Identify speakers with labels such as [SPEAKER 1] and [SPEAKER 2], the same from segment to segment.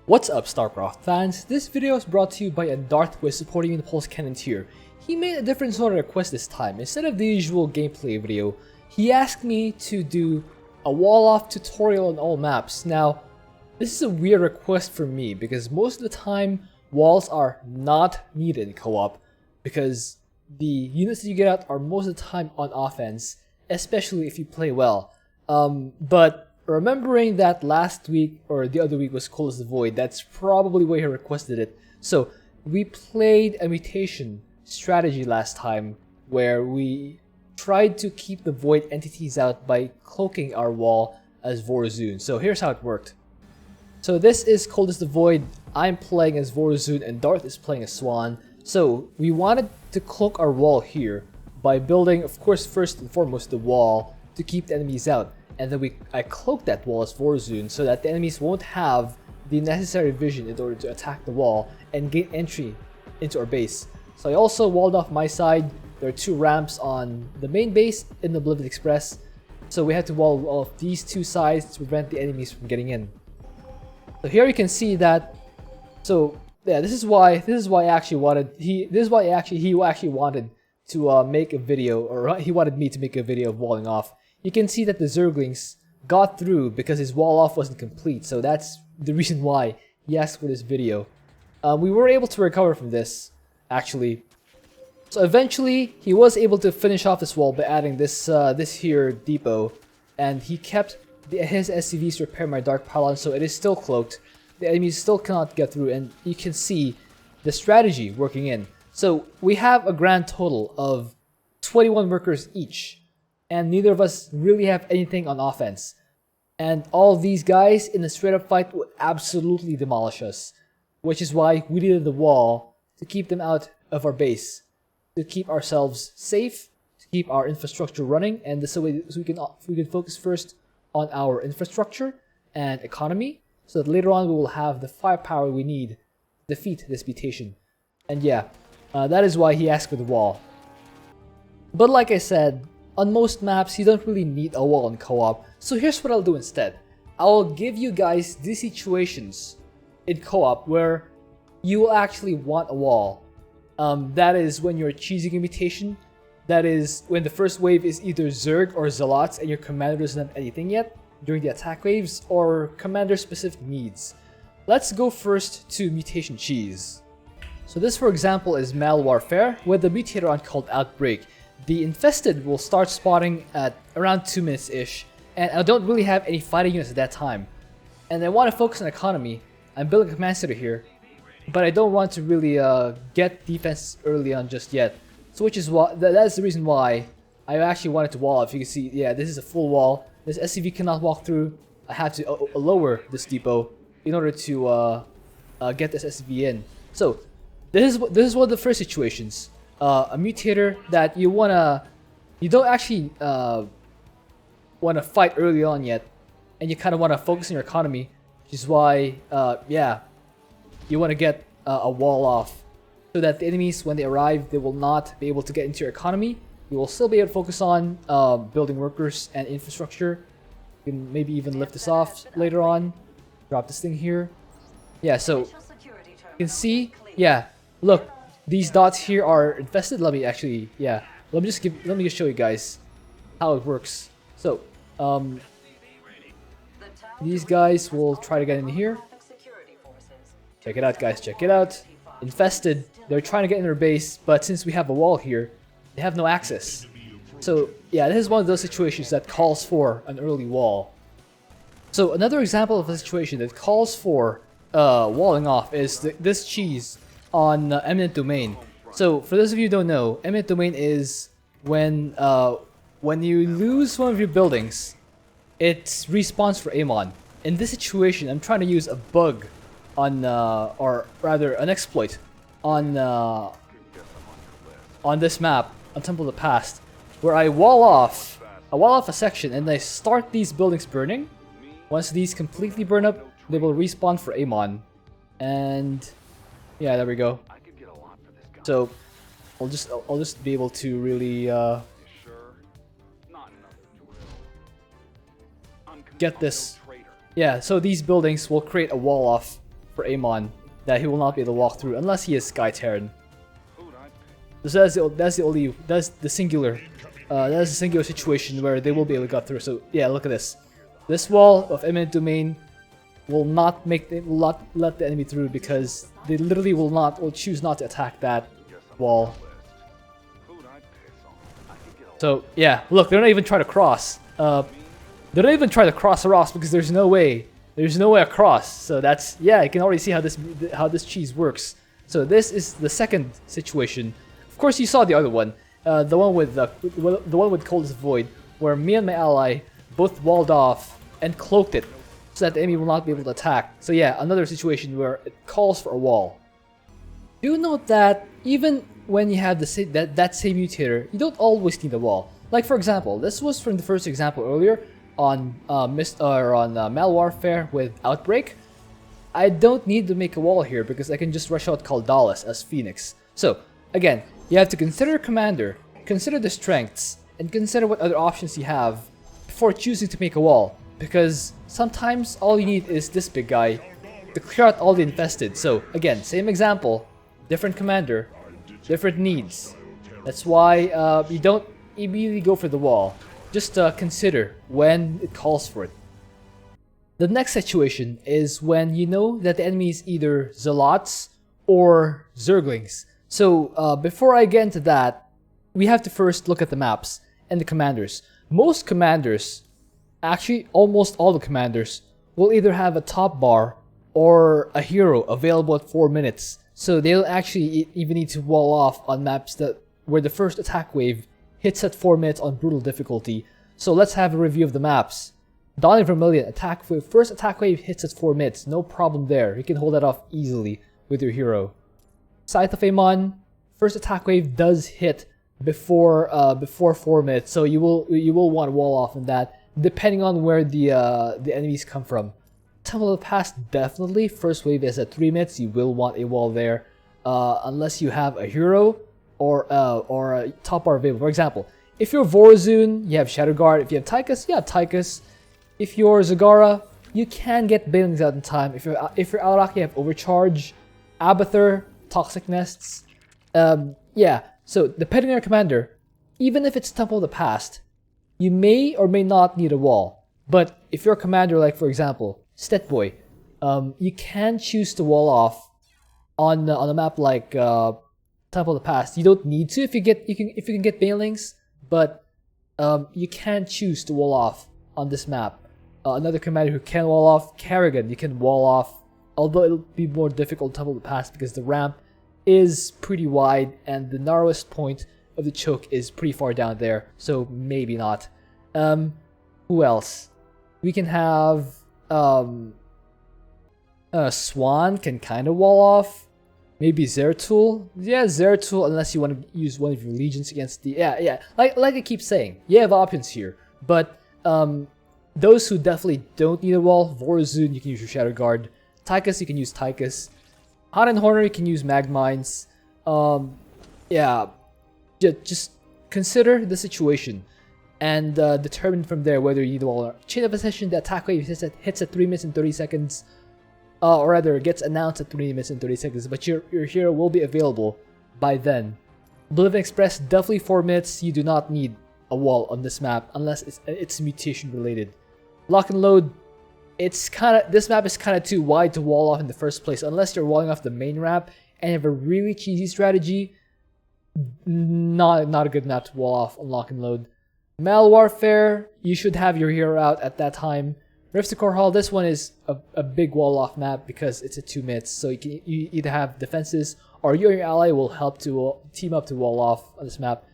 [SPEAKER 1] What's up, Starcraft fans? This video is brought to you by Endarthe, who is supporting me in the Pulse Cannon tier. He made a different sort of request this time. Instead of the usual gameplay video, he asked me to do a wall-off tutorial on all maps. Now, this is a weird request for me because most of the time, walls are not needed in co-op because the units that you get out are most of the time on offense, especially if you play well. But remembering that last week or the other week was Cold as the Void, that's probably why he requested it. So we played a mutation strategy last time where we tried to keep the Void entities out by cloaking our wall as Vorazun. So here's how it worked. So this is Cold as the Void. I'm playing as Vorazun and Endarthe is playing as Swan. So we wanted to cloak our wall here by building, of course, first and foremost the wall to keep the enemies out. And then I cloaked that wall as Vorazun so that the enemies won't have the necessary vision in order to attack the wall and gain entry into our base. So I also walled off my side. There are two ramps on the main base in the Oblivion Express. So we had to wall off these two sides to prevent the enemies from getting in. So here you can see that. So yeah, this is why I actually wanted he actually wanted to make a video, or he wanted me to make a video of walling off. You can see that the Zerglings got through because his wall off wasn't complete, so that's the reason why he asked for this video. We were able to recover from this, actually. So eventually, he was able to finish off this wall by adding this here depot, and he kept his SCVs to repair my Dark Pylon, so it is still cloaked. The enemies still cannot get through, and you can see the strategy working in. So we have a grand total of 21 workers each. And neither of us really have anything on offense. And all these guys in a straight up fight would absolutely demolish us. Which is why we needed the wall to keep them out of our base. To keep ourselves safe, to keep our infrastructure running, and so we can focus first on our infrastructure and economy, so that later on we will have the firepower we need to defeat this mutation. And yeah, that is why he asked for the wall. But like I said, on most maps, you don't really need a wall in co-op, so here's what I'll do instead. I'll give you guys these situations in co-op where you will actually want a wall. That is when you're cheesing a mutation, that is when the first wave is either Zerg or Zlots and your commander doesn't have anything yet during the attack waves, or commander specific needs. Let's go first to Mutation Cheese. So this, for example, is Mal Warfare with a mutator on called Outbreak. The infested will start spawning at around 2 minutes-ish, and I don't really have any fighting units at that time. And I want to focus on economy. I'm building a command center here, but I don't want to really get defense early on just yet. So which is why that's the reason why I actually wanted to wall. If you can see, yeah, this is a full wall. This SCV cannot walk through. I have to lower this depot in order to get this SCV in. So this is one of the first situations. A mutator that you don't actually wanna fight early on yet, and you kind of want to focus on your economy, which is why yeah, you want to get a wall off so that the enemies, when they arrive, they will not be able to get into your economy. You will still be able to focus on building workers and infrastructure. You can maybe even lift this off later on. Drop this thing here. Yeah, so you can see, yeah, look. These dots here are infested. Let me just show you guys how it works. So, these guys will try to get in here. Check it out, guys. Check it out. Infested. They're trying to get in their base, but since we have a wall here, they have no access. So, yeah, this is one of those situations that calls for an early wall. So, another example of a situation that calls for walling off is this cheese on Eminent Domain. So for those of you who don't know, Eminent Domain is when you lose one of your buildings, it respawns for Amon. In this situation, I'm trying to use a bug on, or rather an exploit on this map, on Temple of the Past, where I wall off a section and I start these buildings burning. Once these completely burn up, they will respawn for Amon. And yeah, there we go. So I'll just be able to really get this. Yeah, so these buildings will create a wall off for Amon that he will not be able to walk through unless he is Sky Terran. So that's the singular situation where they will be able to get through. So yeah, look at this. This wall of Eminent Domain will not let the enemy through because they literally will choose not to attack that wall. So yeah, look, they're not even trying to cross. They don't even try to cross across because there's no way across. So that's, yeah, you can already see how this cheese works. So this is the second situation. Of course, you saw the other one, the one with Coldest Void, where me and my ally both walled off and cloaked it, so that the enemy will not be able to attack. So yeah, another situation where it calls for a wall. Do note that even when you have that same mutator, you don't always need a wall. Like for example, this was from the first example earlier on Malwarfare with Outbreak. I don't need to make a wall here because I can just rush out Kaldalis as Phoenix. So again, you have to consider commander, consider the strengths, and consider what other options you have before choosing to make a wall. Because sometimes all you need is this big guy to clear out all the infested. So again, same example, different commander, different needs. That's why you don't immediately go for the wall. Just consider when it calls for it. The next situation is when you know that the enemy is either Zlots or Zerglings. So before I get into that, we have to first look at the maps and the commanders. Most commanders, actually almost all the commanders, will either have a top bar or a hero available at 4 minutes. So they'll actually even need to wall off on maps where the first attack wave hits at 4 minutes on brutal difficulty. So let's have a review of the maps. Dawning Vermilion, first attack wave hits at 4 minutes, no problem there. You can hold that off easily with your hero. Scythe of Amon, first attack wave does hit before 4 minutes, so you will want to wall off on that, depending on where the enemies come from. Temple of the Past, definitely. First wave is at 3 minutes, you will want a wall there, unless you have a hero or a top bar available. For example, if you're Vorazun, you have Shadow Guard. If you have Tychus, you have Tychus. If you're Zagara, you can get Banelings out in time. If you're Alarak, you have Overcharge, Abathur, Toxic Nests. Yeah, so depending on your commander, even if it's Temple of the Past, you may or may not need a wall. But if you're a commander like, for example, Stetboy, you can choose to wall off on a map like Temple of the Past. You don't need to if you can get Banelings, but you can choose to wall off on this map. Another commander who can wall off, Kerrigan, you can wall off, although it'll be more difficult in Temple of the Past because the ramp is pretty wide and the narrowest point of the choke is pretty far down there, so maybe not. Who else? We can have Swan can kind of wall off. Maybe Zeratul. Yeah, Zeratul, unless you want to use one of your legions against the... Yeah. Like I keep saying, you have options here. But those who definitely don't need a wall, Vorazun, you can use your Shadow Guard. Tychus, you can use Tychus. Hanan Horner, you can use Magmines. Yeah, just consider the situation and determine from there whether you need a wall or not. Chain of Accession, the attack wave hits at 3 minutes and 30 seconds. Or rather, gets announced at 3 minutes and 30 seconds, but your hero will be available by then. Oblivion Express, definitely 4 minutes. You do not need a wall on this map unless it's mutation related. Lock and Load, this map is kind of too wide to wall off in the first place. Unless you're walling off the main ramp and you have a really cheesy strategy, not a good map to wall off on Lock and Load. Malwarfare, you should have your hero out at that time. Rifts to Core Hall, this one is a big wall off map because it's at 2 minutes, so you either have defenses or you and your ally will help to team up to wall off on this map.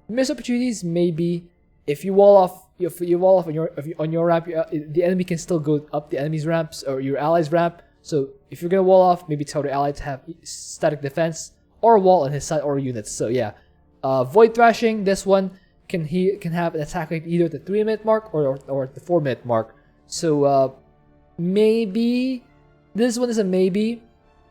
[SPEAKER 1] Missed opportunities, maybe. If you wall off on your ramp, the enemy can still go up the enemy's ramps or your ally's ramp. So if you're gonna wall off, maybe tell the ally to have static defense or a wall on his side or units. So yeah, Void Thrashing, this one can have an attack rate either at the 3 minute mark or at the 4 minute mark. So maybe this one is a maybe.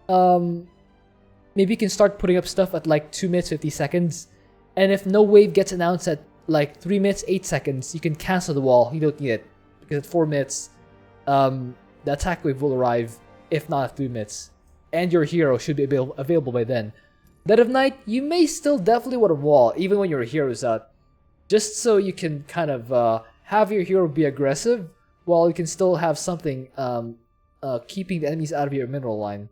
[SPEAKER 1] Maybe you can start putting up stuff at like 2 minutes 50 seconds, and if no wave gets announced at like 3 minutes 8 seconds, you can cancel the wall. You don't need it because at 4 minutes, the attack wave will arrive if not 3 minutes. And your hero should be available by then. Dead of Night, you may still definitely want to wall, even when your hero is out. Just so you can kind of have your hero be aggressive, while you can still have something keeping the enemies out of your mineral line.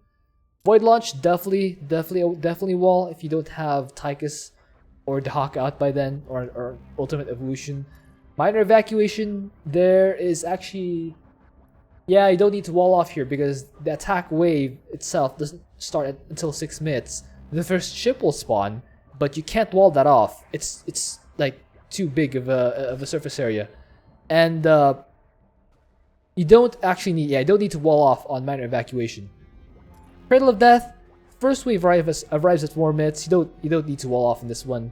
[SPEAKER 1] Void Launch, definitely wall if you don't have Tychus or the Hawk out by then, or Ultimate Evolution. Minor Evacuation, there is actually... Yeah, you don't need to wall off here because the attack wave itself doesn't start until 6 minutes. The first ship will spawn, but you can't wall that off. It's like too big of a surface area, and you don't actually need. Yeah, you don't need to wall off on minor evacuation. Cradle of Death, first wave arrives at 4 minutes. You don't need to wall off on this one.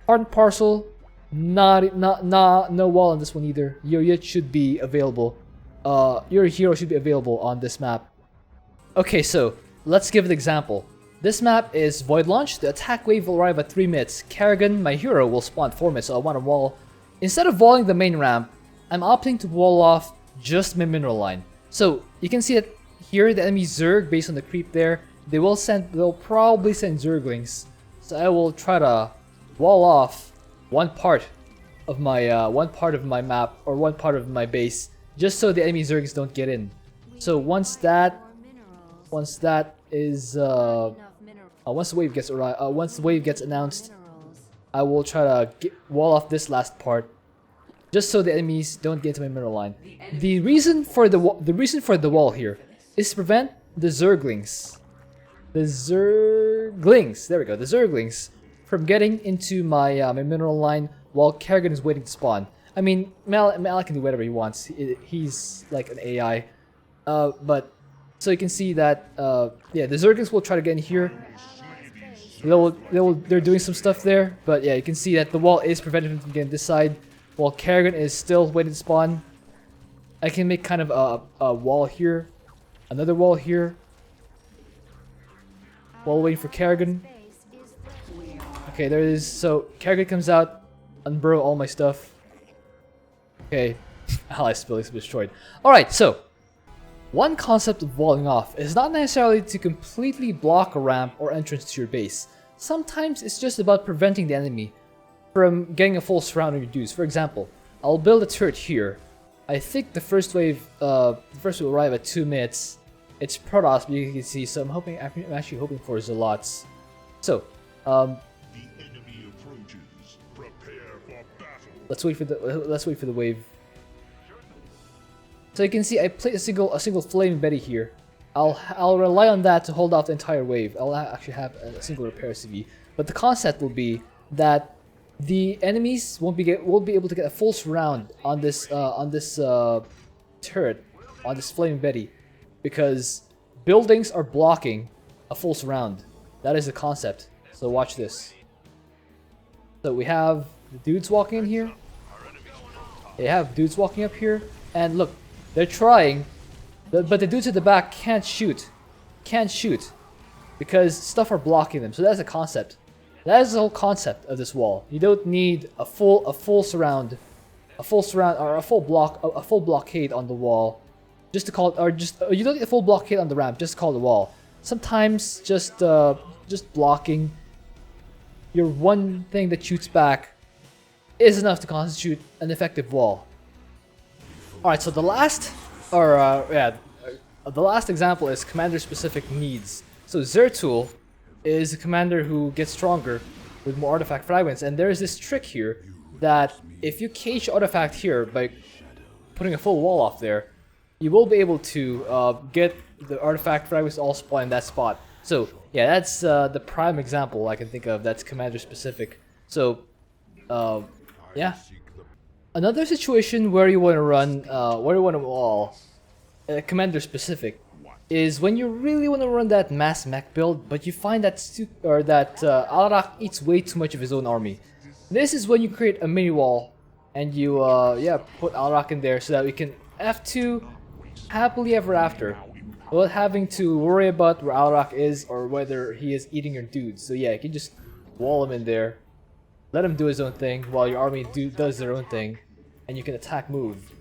[SPEAKER 1] Hardened Parcel, no wall on this one either. Your unit should be available. Your hero should be available on this map. Okay, so let's give an example. This map is Void Launch. The attack wave will arrive at 3 minutes. Kerrigan, my hero, will spawn at 4 minutes, so I want to wall. Instead of walling the main ramp, I'm opting to wall off just my mineral line. So you can see that here the enemy Zerg, based on the creep there, they'll probably send Zerglings. So I will try to wall off one part of my map, or one part of my base, just so the enemy Zergs don't get in. So once the wave gets announced, I will try to wall off this last part, just so the enemies don't get into my mineral line. The reason for the wall here is to prevent the Zerglings. There we go. The Zerglings from getting into my my mineral line while Kerrigan is waiting to spawn. I mean, Mal can do whatever he wants. He's like an AI. But so you can see that yeah, the Zerglings will try to get in here. They're doing some stuff there, but yeah, you can see that the wall is preventing him from getting this side, while Kerrigan is still waiting to spawn. I can make kind of a wall here, another wall here, while waiting for Kerrigan. Okay, there it is. So Kerrigan comes out, unburrow all my stuff. Okay, ally spillings destroyed. Alright, so one concept of walling off is not necessarily to completely block a ramp or entrance to your base. Sometimes it's just about preventing the enemy from getting a full surround on your dudes. For example, I'll build a turret here. I think the first wave will arrive at 2 minutes. It's Protoss, but you can see, so I'm actually hoping for Zlots. So, let's wait for the wave. So you can see I placed a single flame Betty here. I'll rely on that to hold off the entire wave. I'll actually have a single repair CV. But the concept will be that the enemies won't be able to get a full surround on this turret, on this flame Betty, because buildings are blocking a full surround. That is the concept. So watch this. So we have the dudes walking in here. They have dudes walking up here, and look, they're trying, but the dudes at the back can't shoot. Because stuff are blocking them. So that's the concept. That is the whole concept of this wall. You don't need a full surround or a full blockade on the wall, just to call it, or just you don't need a full blockade on the ramp, just call it a wall. Sometimes just blocking your one thing that shoots back is enough to constitute an effective wall. Alright, so the last example is commander-specific needs. So Zertul is a commander who gets stronger with more artifact fragments, and there is this trick here that if you cage artifact here by putting a full wall off there, you will be able to get the artifact fragments all spawn in that spot. So yeah, that's the prime example I can think of that's commander-specific. So yeah. Another situation where you want to run, where you want to wall, commander specific, is when you really want to run that mass mech build, but you find that Alarak eats way too much of his own army. This is when you create a mini wall, and you yeah, put Alarak in there so that we can F2 happily ever after, without having to worry about where Alarak is or whether he is eating your dudes. So yeah, you can just wall him in there. Let him do his own thing while your army does their own thing, and you can attack move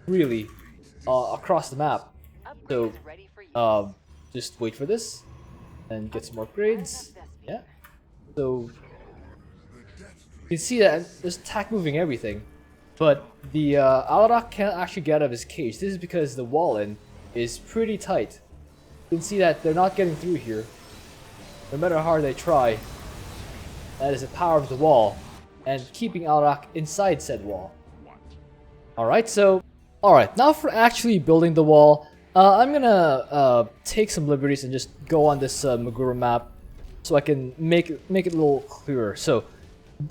[SPEAKER 1] freely across the map. So just wait for this and get some more upgrades. Yeah. So you can see that there's attack moving everything, but the Alarak can't actually get out of his cage. This is because the wall in is pretty tight. You can see that they're not getting through here, no matter how hard they try. That is the power of the wall and keeping Alarak inside said wall. Alright, now for actually building the wall, I'm gonna take some liberties and just go on this Magura map so I can make it a little clearer. So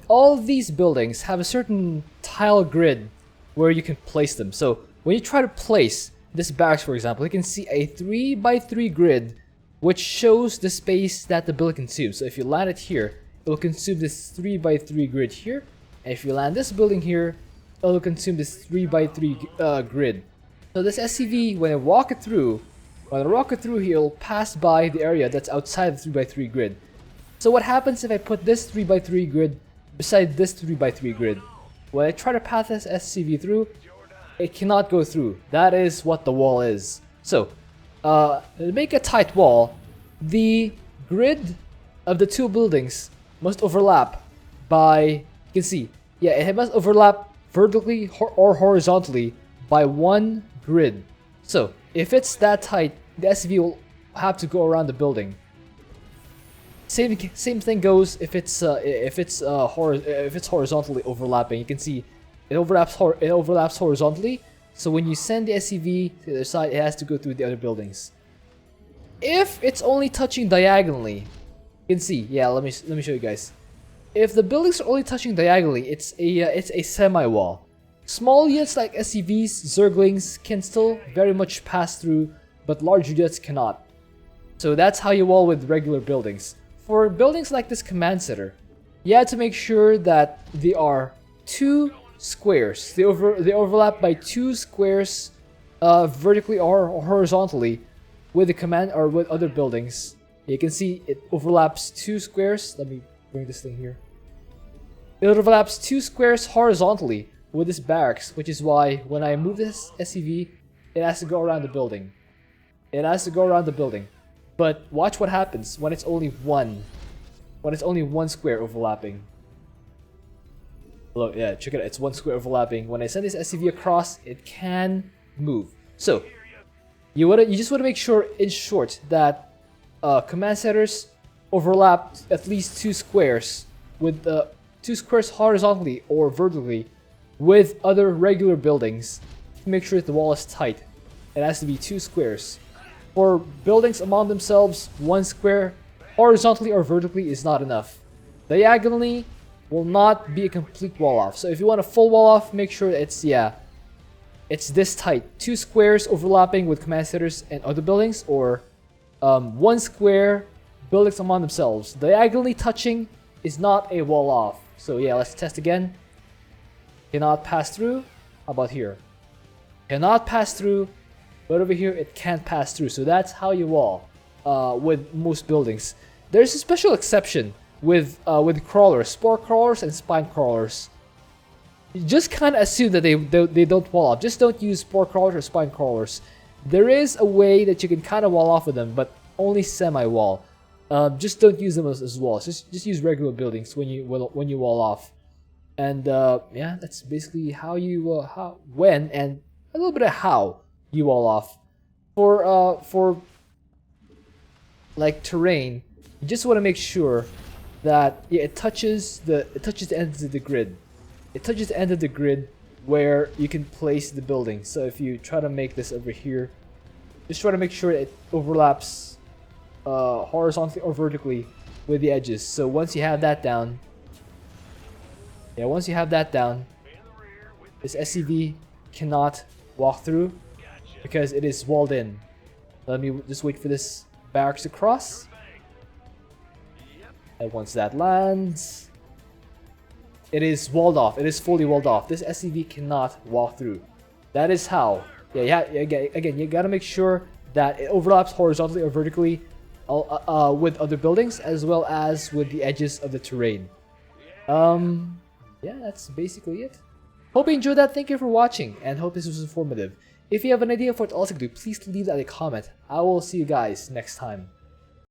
[SPEAKER 1] all of these buildings have a certain tile grid where you can place them. So when you try to place this barracks, for example, you can see a 3x3 grid which shows the space that the building consumes. So if you land it here, it will consume this 3x3 grid here, and if you land this building here, it will consume this 3x3 grid. So this SCV, when I walk it through here, it'll pass by the area that's outside the 3x3 grid. So what happens if I put this 3x3 grid beside this 3x3 grid? When I try to pass this SCV through, it cannot go through. That is what the wall is. So to make a tight wall, the grid of the two buildings must overlap by, you can see, yeah, it must overlap vertically or horizontally by one grid. So if it's that tight, the SCV will have to go around the building. Same thing goes if it's horizontally overlapping. You can see it overlaps horizontally. So when you send the SCV to the other side, it has to go through the other buildings. If it's only touching diagonally, you can see. Yeah, let me show you guys. If the buildings are only touching diagonally, it's a semi-wall. Small units like SCVs, Zerglings can still very much pass through, but large units cannot. So that's how you wall with regular buildings. For buildings like this command center, you have to make sure that they are two squares. They overlap by two squares, vertically or horizontally, with the command or with other buildings. You can see it overlaps two squares. Let me bring this thing here. It overlaps two squares horizontally with this barracks, which is why when I move this SCV, it has to go around the building. It has to go around the building. But watch what happens when it's only one square overlapping. Look, yeah, check it out. It's one square overlapping. When I send this SCV across, it can move. So you just want to make sure, in short, that command centers overlap at least two squares with two squares horizontally or vertically with other regular buildings to make sure that the wall is tight. It has to be two squares. For buildings among themselves, one square horizontally or vertically is not enough. Diagonally will not be a complete wall off. So if you want a full wall off, make sure it's this tight. Two squares overlapping with command centers and other buildings, or one square buildings among themselves. Diagonally touching is not a wall off. So yeah, let's test again. Cannot pass through. How about here? Cannot pass through. But over here, it can't pass through. So that's how you wall with most buildings. There's a special exception with crawlers, spore crawlers, and spine crawlers. You just kind of assume that they don't wall off. Just don't use spore crawlers or spine crawlers. There is a way that you can kind of wall off with them, but only semi-wall. Just don't use them as walls. Just use regular buildings when you wall off. And yeah, that's basically how you when and a little bit of how you wall off. For like terrain, you just want to make sure that it touches the ends of the grid. It touches the end of the grid where you can place the building. So if you try to make this over here, just try to make sure it overlaps horizontally or vertically with the edges. So once you have that down, this SCV cannot walk through because it is walled in. Let me just wait for this barracks to cross. And once that lands, it is walled off. It is fully walled off. This SCV cannot walk through. That is how. Yeah, again, you gotta make sure that it overlaps horizontally or vertically with other buildings, as well as with the edges of the terrain. Yeah, that's basically it. Hope you enjoyed that. Thank you for watching, and hope this was informative. If you have an idea for what else I could do, please leave that in a comment. I will see you guys next time.